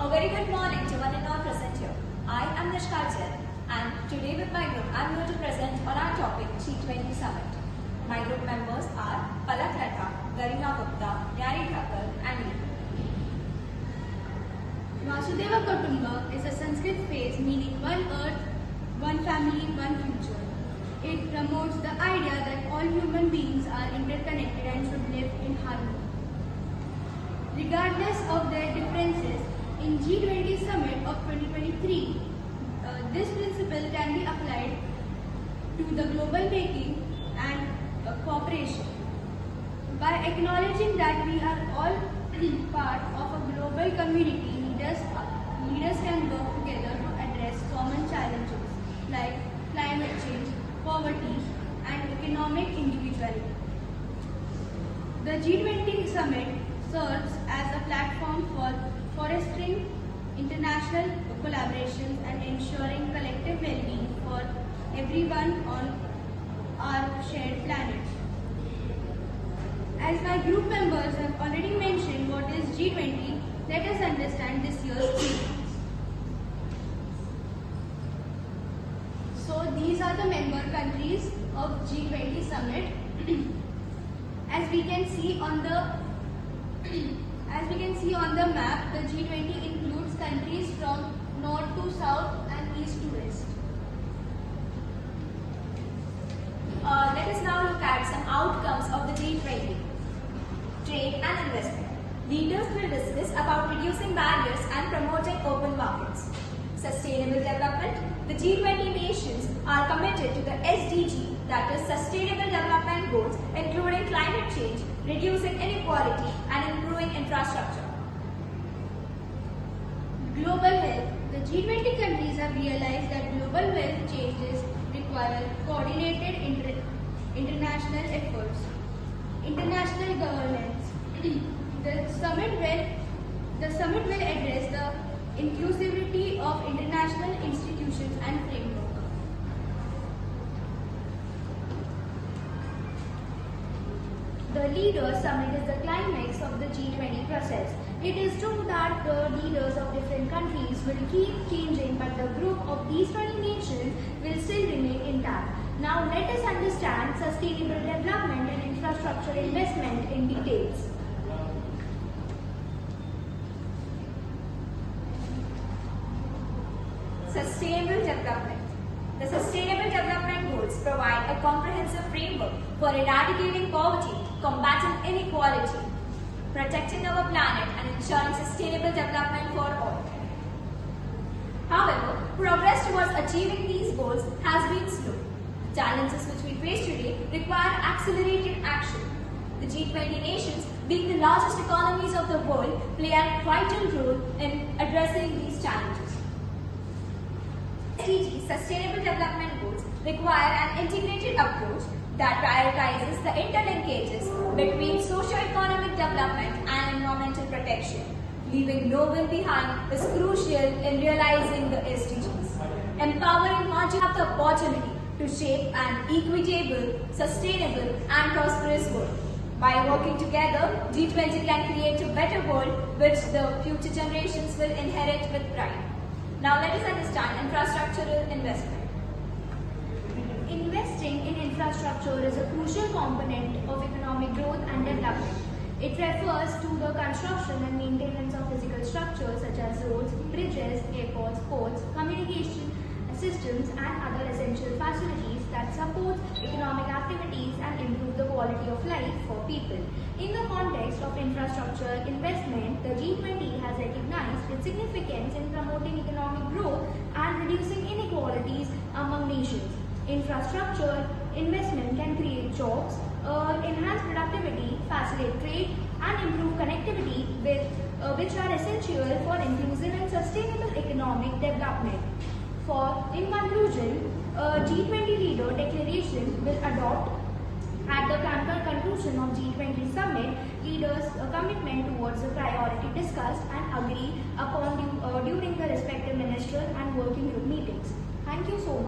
A very good morning to one and all present here. I am Nishka Jain, and today with my group I am going to present on our topic G20 Summit. My group members are Palak Ladha, Garima Gupta, Nyari Thakur and me. Vasudeva Kutumba is a Sanskrit phrase meaning one earth, one family, one future. It promotes the idea that all human beings are interconnected and should live in harmony. Regardless of their differences, in G20 Summit of 2023, this principle can be applied to the global making and cooperation. By acknowledging that we are all part of a global community, leaders can work together to address common challenges like climate change, poverty, and economic individuality. The G20 Summit serves as a platform for fostering international collaborations and ensuring collective well-being for everyone on our shared planet. As my group members have already mentioned what is G20, let us understand this year's theme. So these are the member countries of G20 Summit. As we can see on the map, the G20 includes countries from north to south and east to west. Let us now look at some outcomes of the G20. Trade and investment. Leaders will discuss about reducing barriers and promoting open markets. Sustainable development. The G20 nations are committed to the SDG, that is Sustainable Development Goals, including climate change, reducing inequality and improving infrastructure. Global health. The G20 countries have realized that global health changes require coordinated international efforts. International governance. The summit will address the inclusivity of international institutions and framework. The Leaders Summit is the climax of the G20 process. It is true that the leaders of different countries will keep changing, but the group of these 20 nations will still remain intact. Now let us understand sustainable development and infrastructure investment in details. Sustainable development. The Sustainable Development Goals provide a comprehensive framework for eradicating poverty, combating inequality, protecting our planet and ensuring sustainable development for all. However, progress towards achieving these goals has been slow. Challenges which we face today require accelerated action. The G20 nations, being the largest economies of the world, play a vital role in addressing these challenges. SDGs, Sustainable Development Goals, require an integrated approach that prioritizes the interlinkages between socio-economic development and environmental protection. Leaving no one behind is crucial in realizing the SDGs. Empowering marginal have the opportunity to shape an equitable, sustainable and prosperous world. By working together, G20 can create a better world which the future generations will inherit with pride. Now let us understand infrastructural investment. Investing in infrastructure is a crucial component of economic growth and development. It refers to the construction and maintenance of physical structures such as roads, bridges, airports, ports, communication systems and other essential facilities that support economic activities and improve the quality of life for people. In the context of infrastructure investment, the G20 has recognized its significance in promoting economic growth and reducing inequalities among nations. Infrastructure investment can create jobs, enhance productivity, facilitate trade, and improve connectivity, which are essential for inclusive and sustainable economic development. In conclusion, a G20 leader declaration will adopt at the conclusion of G20 Summit leaders' commitment towards the priority discussed and agreed upon during the respective ministerial and working group meetings. Thank you so much.